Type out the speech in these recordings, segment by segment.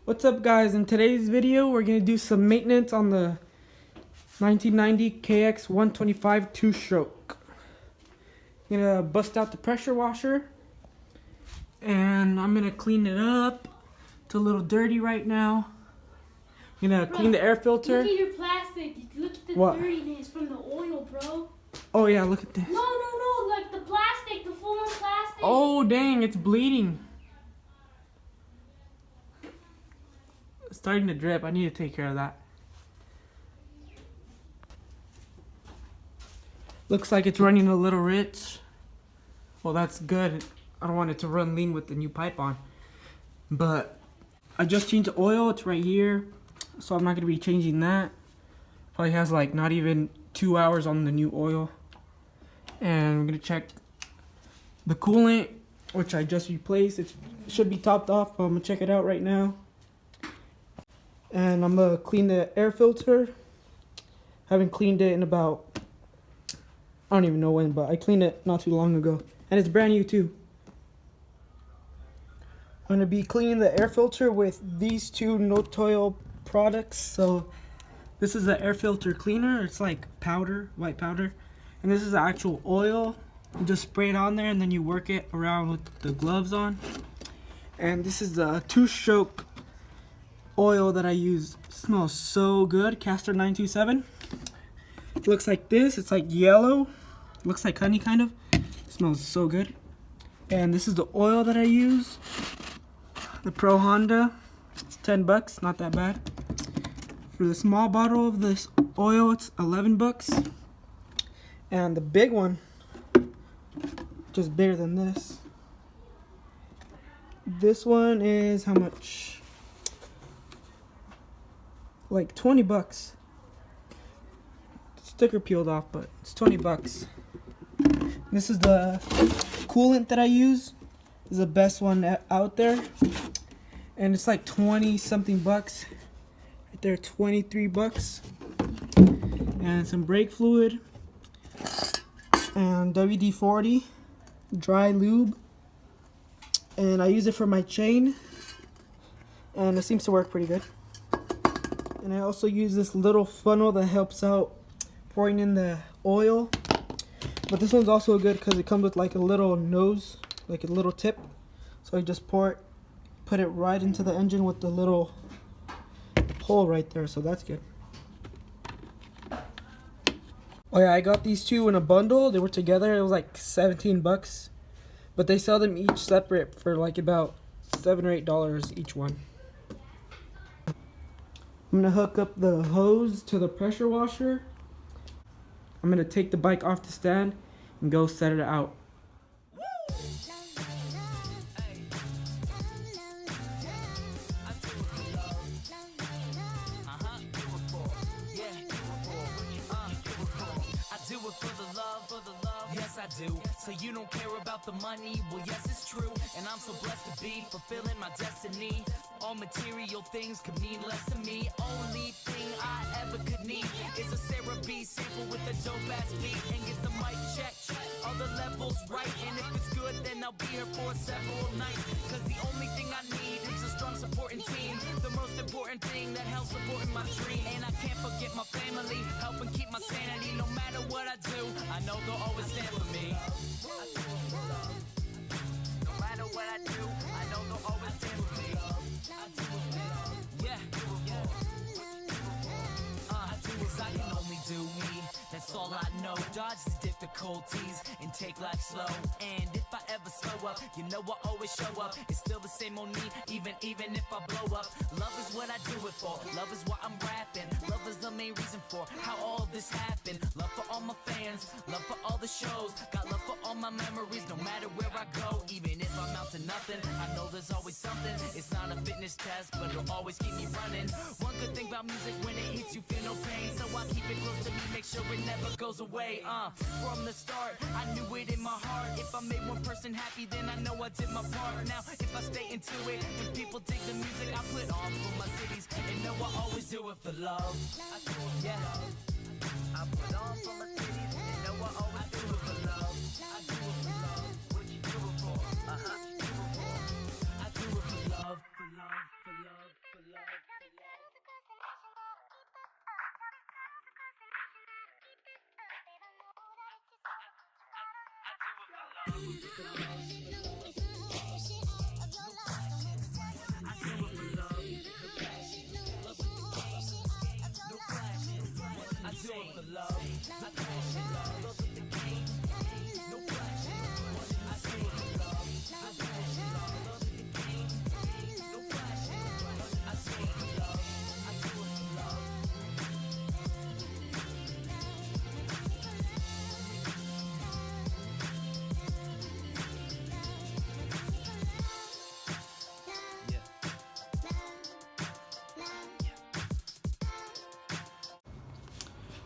What's up, guys? In today's video we're going to do some maintenance on the 1990 KX 125 2-stroke. I'm going to bust out the pressure washer and I'm going to clean it up. It's a little dirty right now. I'm going to clean the air filter. Look at your plastic. Look at the dirtiness from the oil, bro. Oh yeah, look at this. No, like the plastic, the full-on plastic. Oh dang, it's bleeding. It's starting to drip. I need to take care of that. Looks like it's running a little rich. Well, that's good. I don't want it to run lean with the new pipe on. But I just changed the oil. It's right here. So I'm not going to be changing that. Probably has like not even 2 hours on the new oil. And I'm going to check the coolant, which I just replaced. It should be topped off, but I'm going to check it out right now. And I'm going to clean the air filter. Haven't cleaned it in about, I don't even know when, but I cleaned it not too long ago. And it's brand new too. I'm going to be cleaning the air filter with these two No-Toil products. So this is the air filter cleaner. It's like powder, white powder. And this is the actual oil. You just spray it on there and then you work it around with the gloves on. And this is the 2-stroke oil that I use. It smells so good. Castor 927. It looks like this. It's like yellow. Looks like honey kind of. It smells so good. And this is the oil that I use. The Pro Honda. It's $10. Not that bad. For the small bottle of this oil, it's $11. And the big one, just bigger than this. This one is how much? Like $20. Sticker peeled off, but it's $20. This is the coolant that I use. This is the best one out there, and it's like 20 something bucks. Right there, $23. And some brake fluid and WD-40 dry lube, and I use it for my chain, and it seems to work pretty good. And I also use this little funnel that helps out pouring in the oil. But this one's also good because it comes with like a little nose, like a little tip. So I just put it right into the engine with the little hole right there. So that's good. Oh yeah, I got these two in a bundle. They were together. It was like $17. But they sell them each separate for like about $7 or $8 each one. I'm going to hook up the hose to the pressure washer. I'm going to take the bike off the stand and go set it out. Yes, I do. So you don't care about the money? Well, yes, it's true. And I'm so blessed to be fulfilling my destiny. All material things could mean less to me. Only thing I ever could need is a Sarah B sample with a dope-ass beat. And get the mic check, all the levels right. And if it's good, then I'll be here for several nights. Cause the only thing I need is a strong supporting team. The most important thing that helps supporting my dream. And I can't forget my family, helping keep my sanity. No matter what I do, I know they'll always stand for me. No matter what I do, I know they'll always stand for me. Yeah. I can only do me. That's all I know. Dodge the difficulties and take life slow. And if I ever slow up, you know I always show up. It's still the same on me, even if I blow up. Love is what I do it for. Love is why I'm rapping. Love is the main reason for how all this happened. Love for all my fans, love for all the shows. Got love for all my memories, no matter where I go. Even if I'm out to nothing, I know there's always something. It's not a fitness test, but it'll always keep me running. One good thing about music, when it hits you feel no pain. So I keep it close to me, make sure it never goes away. From the start, I knew it in my heart. If I made one person happy, then I know I did my part. Now, if I stay into it, and people take the music I put on for my cities, and know I always do it for love. Yeah, I put on for my cities, and know I always do it for love. I do it for love. What you do it for? I do it for love, for love, for love, for love.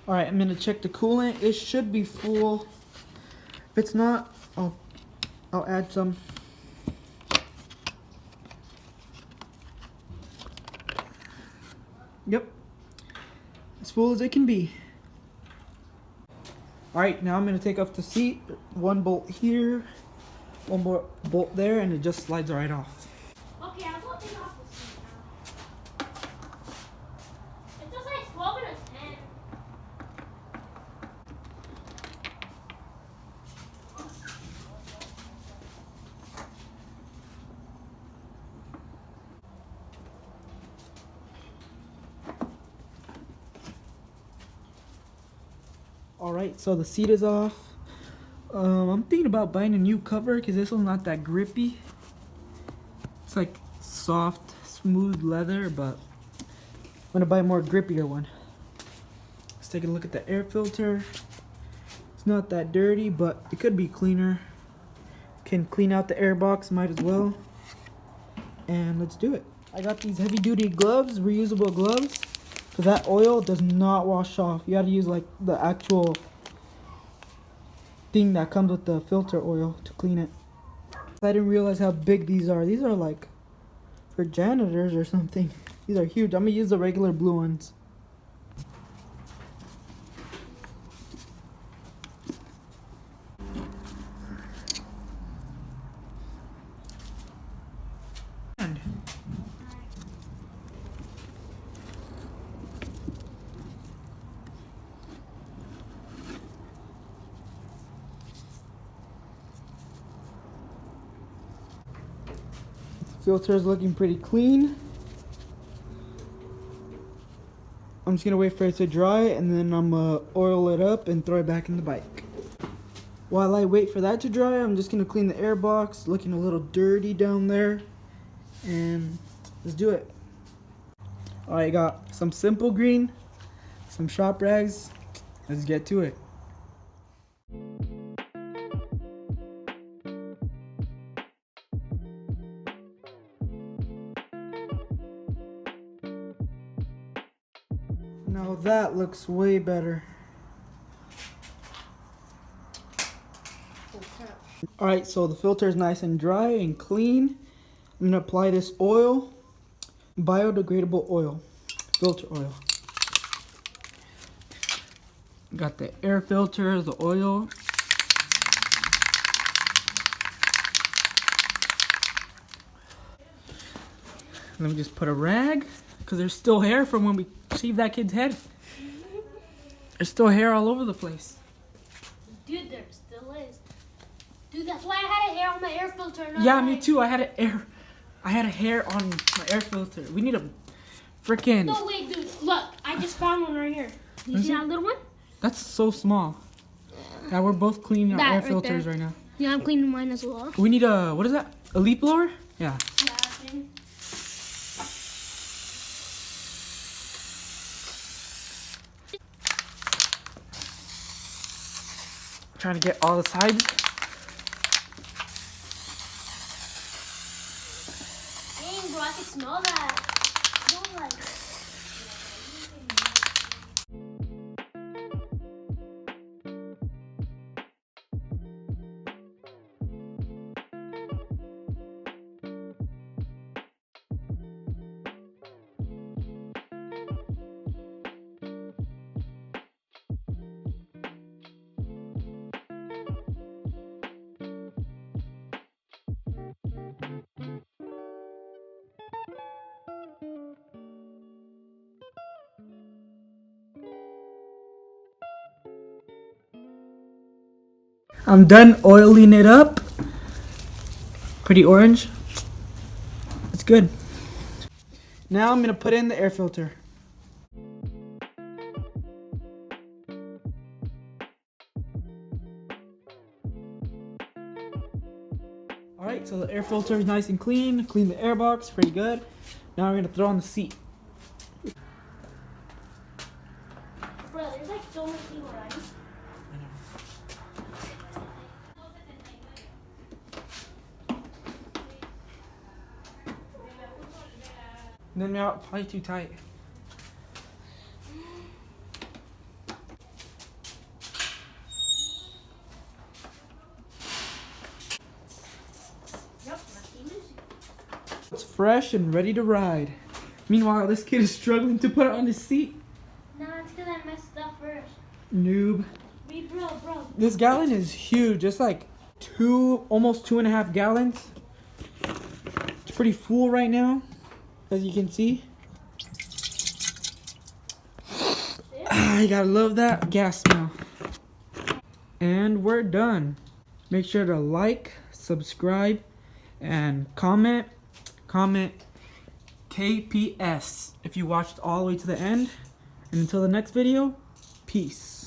All right, I'm gonna check the coolant. It should be full. If it's not, I'll add some. Yep, as full as it can be. All right, now I'm gonna take off the seat. One bolt here, one more bolt there, and it just slides right off. Okay, I'll go take off the seat now. It just like 12 and a 10. All right, so the seat is off. I'm thinking about buying a new cover because this one's not that grippy. It's like soft, smooth leather, but I'm gonna buy a more grippier one. Let's take a look at the air filter. It's not that dirty, but it could be cleaner. Can clean out the air box, might as well. And let's do it. I got these heavy duty gloves, reusable gloves. Because that oil does not wash off. You gotta use like the actual thing that comes with the filter oil to clean it. I didn't realize how big these are. These are like for janitors or something. These are huge. I'm gonna use the regular blue ones. Filter is looking pretty clean. I'm just gonna wait for it to dry and then I'm gonna oil it up and throw it back in the bike. While I wait for that to dry, I'm just gonna clean the air box, looking a little dirty down there. And let's do it. Alright, got some Simple Green, some shop rags. Let's get to it. Now that looks way better. Alright, so the filter is nice and dry and clean. I'm going to apply this oil, biodegradable oil, filter oil. Got the air filter, the oil. Let me just put a rag, because there's still hair from when we shaved that kid's head. There's still hair all over the place. Dude, there still is. Dude, that's why I had a hair on my air filter. Yeah, me too. I had a hair on my air filter. We need a freaking. No, wait, dude. Look, I just found one right here. You see that little one? That's so small. Yeah, we're both cleaning our That air right filters there. right now. Yeah, I'm cleaning mine as well. We need a, what is that? A leaf blower? Yeah. Yeah, thing. Trying to get all the sides. Dang, bro, I can smell that. Smell like. I'm done oiling it up. Pretty orange. It's good. Now I'm gonna put in the air filter. Alright, so the air filter is nice and clean. Clean the air box, pretty good. Now we're gonna throw on the seat. Bro, there's like so many people, right? And then we're probably too tight. Yep, my team is. It's fresh and ready to ride. Meanwhile, this kid is struggling to put it on his seat. Nah, it's because I messed up first. Noob. Wait, bro. This gallon is huge. It's like almost 2.5 gallons. It's pretty full right now, as you can see. You gotta love that gas smell. And we're done. Make sure to like, subscribe, and comment KPS if you watched all the way to the end. And until the next video, peace.